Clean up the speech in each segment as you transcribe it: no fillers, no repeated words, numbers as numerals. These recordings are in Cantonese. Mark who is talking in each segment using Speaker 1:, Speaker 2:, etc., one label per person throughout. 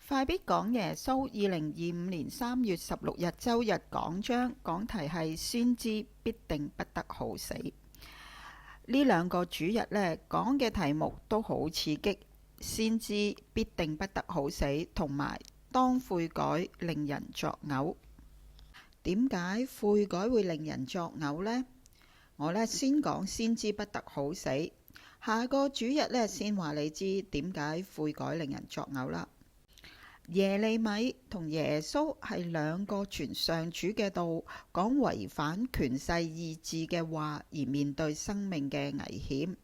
Speaker 1: 快必講耶穌2025年3月16日周日講章，講題係先知必定不得好死。呢兩個主日呢，講嘅題目都好刺激，先知必定不得好死，同埋當悔改令人作嘔。點解悔改會令人作嘔呢？我呢先講先知不得好死，下個主日呢先話你知點解悔改令人作嘔啦。耶利米同耶穌係兩個傳上主嘅道，講違反權勢意志嘅話而面對生命嘅危險。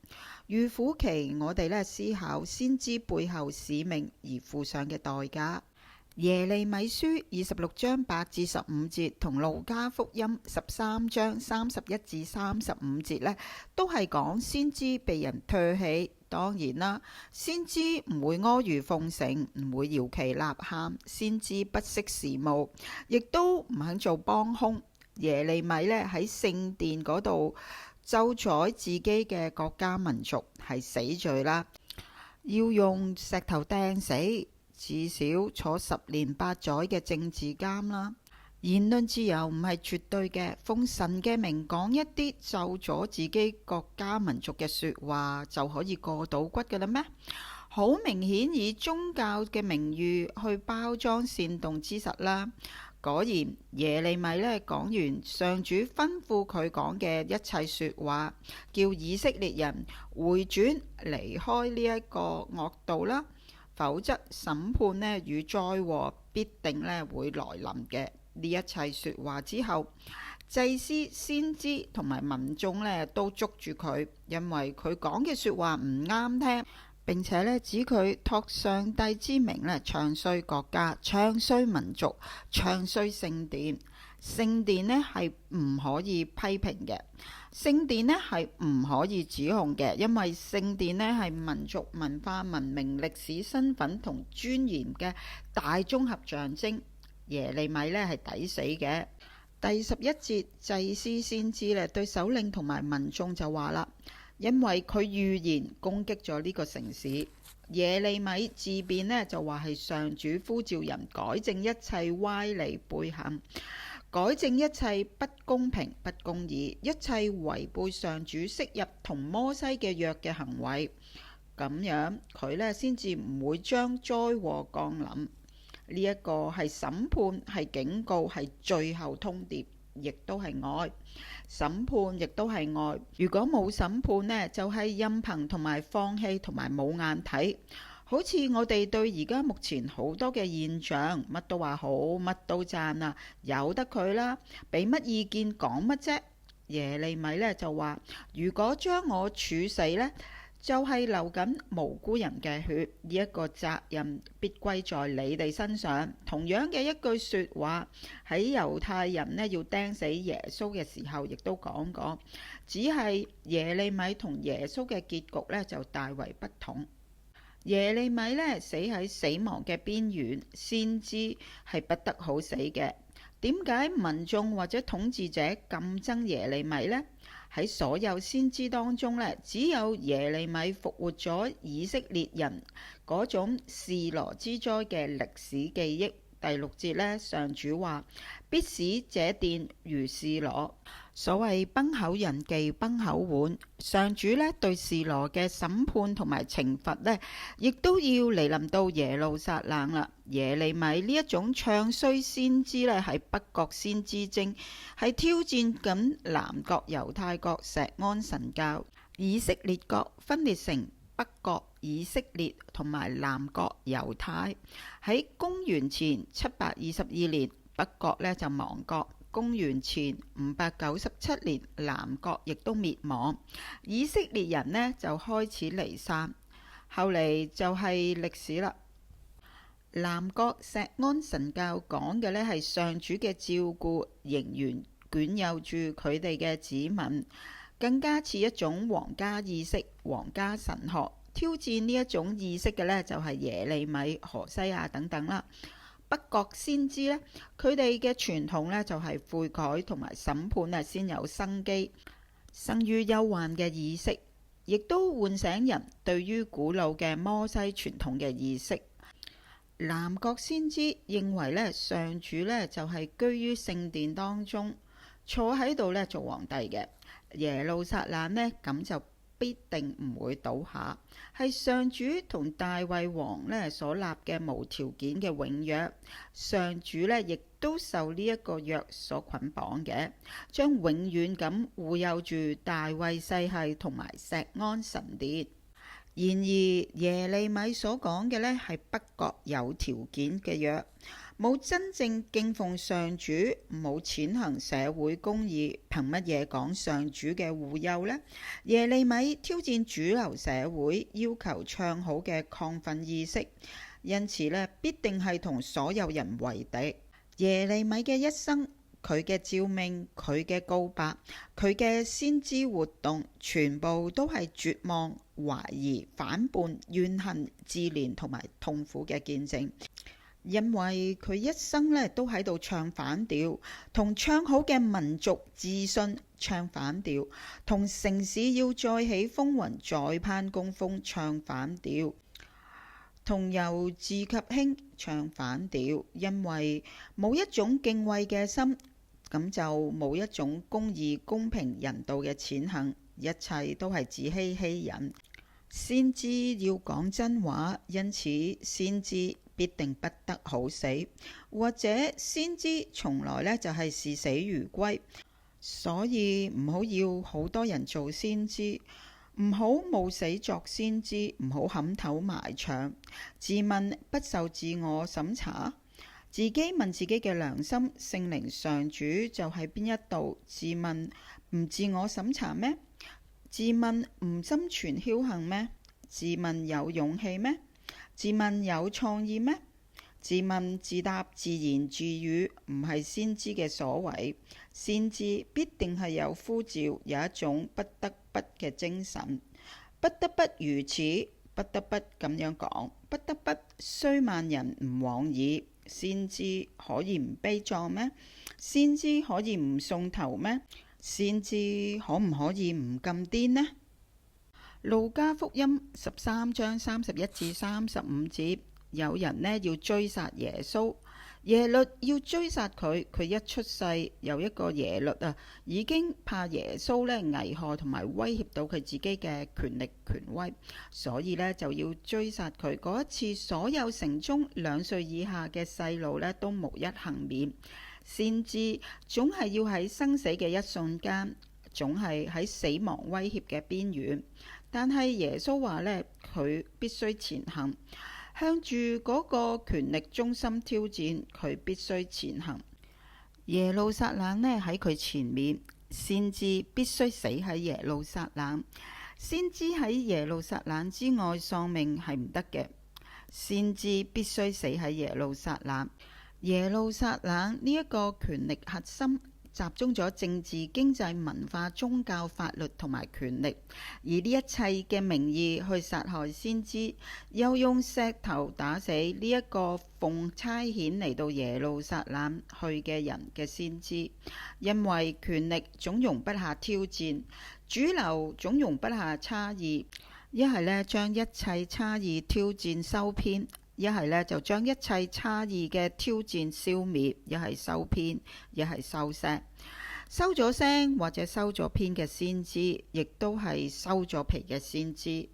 Speaker 1: 預苦期我哋思考先知背後使命而付上嘅代價。耶利米書26章8至15節同路加福音13章31至35節都係講先知被人唾棄。當然啦，先知唔會阿諛奉承，唔會搖旗吶喊，先知不識時務，亦都唔肯做幫兇。耶利米喺聖殿嗰度咒詛自己嘅國家民族係死罪啦，要用石頭掟死，至少坐10年8載嘅政治監啦。言論自由唔係絕對嘅，奉神嘅名講一啲咒咗自己國家民族嘅說話就可以過到骨嘅啦咩？好明顯以宗教嘅名譽去包裝煽動之實啦。果然耶利米講完上主吩咐佢講嘅一切說話，叫以色列人回轉離開呢一個惡道啦，否則審判與災禍必定會來臨嘅。呢一切說話之後，祭司、先知同埋民眾都捉住佢，因為佢講嘅說話唔啱聽，並且指佢託上帝之名唱衰國家、唱衰民族、唱衰聖殿。聖殿係唔可以批評嘅，聖殿係唔可以指控嘅，因為聖殿係民族文化、文明、歷史、身份同尊嚴嘅大綜合象徵。耶利米係抵死嘅。第11節，祭司先知對首領同埋民眾就話啦，因為佢預言攻擊咗呢個城市。耶利米自辯就話係上主呼召人改正一切歪理背行，改正一切不公平不公義，一切違背上主昔日同摩西嘅約嘅行為，咁樣佢先至唔會將災禍降臨。呢一個係審判，係警告，係最後通牒，亦都係愛。審判亦都係愛。如果冇審判就係任憑同埋放棄同埋冇眼睇。好似我哋對而家目前好多嘅現象，乜都話好，乜都讚啊，由得佢啦，俾乜意見講乜啫？耶利米就話，如果將我處死就係流緊無辜人嘅血，呢一個責任必歸在你哋身上。同樣嘅一句說話喺猶太人要釘死耶穌嘅時候亦都講過，只係耶利米同耶穌嘅結局就大為不同。耶利米死喺死亡嘅邊緣，先知係不得好死嘅。點解民眾或者統治者咁憎耶利米呢？喺所有先知當中只有耶利米復活咗以色列人嗰種示羅之災嘅歷史記憶。第6節上主話，必使這殿如示羅。所謂崩口人忌崩口碗，上主對示羅嘅審判同埋懲罰亦都要嚟臨到耶路撒冷啦。耶利米呢一種唱衰先知係北國先知精，係挑戰緊南國猶太國錫安神教。以色列國分裂成北國以色列同埋南國猶太。喺公元前722年，北國就亡國。公元前597年，南國亦都滅亡，以色列人就開始離散，後嚟就係歷史啦。南國錫安神教講嘅係上主嘅照顧，仍然捲有住佢哋嘅子民，更加似一種皇家意識、皇家神學。挑戰呢一種意識嘅就係耶利米、何西亞等等啦。北國先知佢哋嘅傳統就係悔改同埋審判先有生機，生於憂患嘅意識，亦都喚醒人對於古老嘅摩西傳統嘅意識。南國先知認為咧，上主咧就係居於聖殿當中，坐喺度咧做皇帝嘅。耶路撒冷呢，咁就必定唔會倒下，係上主同大衛王呢所立嘅無條件嘅永約。上主呢亦都受呢一個約所捆綁嘅，將永遠咁護佑住大衛世系同埋錫安神殿。然而耶利米所講嘅呢係不割有條件嘅約，冇真正敬奉上主，冇踐行社會公義，憑乜嘢講上主嘅護佑呢？耶利米挑戰主流社會，要求唱好嘅亢奮意識，因此呢必定係同所有人為敵。耶利米嘅一生，佢嘅召命，佢嘅告白，佢嘅先知活動，全部都係絕望、懷疑、反叛、怨恨、自憐同埋痛苦嘅見證。因為佢一生咧都喺度唱反調，同唱好嘅民族自信唱反調，同城市要再起風雲、再攀高峰唱反調，同由治及興唱反調。因為冇一種敬畏嘅心，咁就冇一種公義、公平、人道嘅踐行，一切都係自欺欺人。先知要講真話，因此先知必定不得好死，或者先知從來呢就係視死如歸。所以唔好要好多人做先知，唔好冒死作先知，唔好冚頭埋牆。自問不受自我審查，自己問自己嘅良心，聖靈上主就喺邊一度？自問唔自我審查咩？自問唔心存僥倖咩？自問有勇氣咩？自問有創意咩？自問自答自言自語唔係先知嘅所為。先知必定係有呼召，有一種不得不嘅精神，不得不如此，不得不咁樣講，不得不雖萬人唔往矣。先知可以唔悲壯咩？先知可以唔送頭咩？先知可唔可以唔咁癲呢？路加福音13章31至35節，有人呢要追殺耶穌，耶律要追殺佢。佢一出世，有一個耶律已經怕耶穌呢危害同埋威脅到佢自己嘅權力權威，所以呢就要追殺佢。嗰一次，所有城中2歲以下嘅細路呢都無一幸免。先知總係要喺生死嘅一瞬間，總係喺死亡威脅嘅邊緣。但係耶穌話呢，佢必須前行，向住嗰個權力中心挑戰，佢必須前行。耶路撒冷呢喺佢前面，先知必須死喺耶路撒冷。先知喺耶路撒冷之外喪命係唔得嘅，先知必須死喺耶路撒冷。耶路撒冷呢一個權力核心，集中咗政治、經濟、文化、宗教、法律同埋權力，以呢一切嘅名義去殺害先知，又用石頭打死呢一個奉差遣嚟到耶路撒冷去嘅人嘅先知。因為權力總容不下挑戰，主流總容不下差異，一係呢將一切差異挑戰收編，一係呢就將一切差異嘅挑戰消滅，一係收編，一係收聲。收咗聲或者收咗編嘅先知，亦都係收咗皮嘅先知。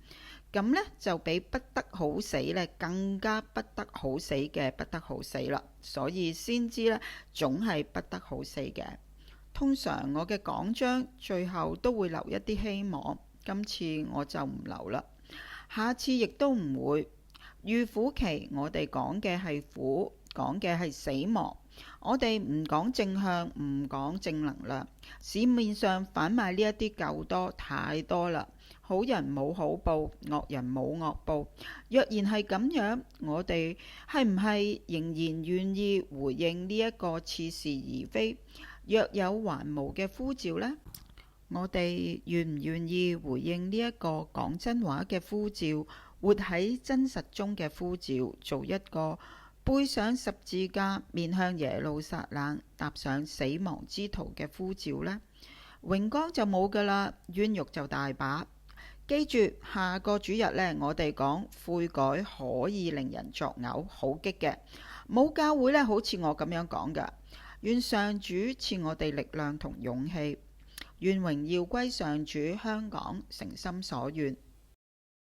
Speaker 1: 咁呢就比不得好死呢更加不得好死嘅不得好死啦。所以先知呢總係不得好死嘅。通常我嘅講章最後都會留一啲希望，今次我就唔留啦，下次亦都唔會。預苦期我哋講嘅係苦，講嘅係死亡。我哋唔講正向，唔講正能量。市面上販賣呢一啲夠多，太多啦。好人冇好報，惡人冇惡報。若然係咁樣，我哋係唔係仍然願意回應呢一個似是而非、若有還無嘅呼召呢？我哋願唔願意回應呢一個講真話嘅呼召，活喺真實中嘅呼召，做一個背上十字架、面向耶路撒冷、踏上死亡之途嘅呼召呢？榮光就冇噶啦，冤獄就大把。記住，下個主日呢，我哋講悔改可以令人作嘔，好激嘅。冇教會呢，好似我咁樣講㗎。願上主賜我哋力量同勇氣，願榮耀歸上主。香港誠心所願。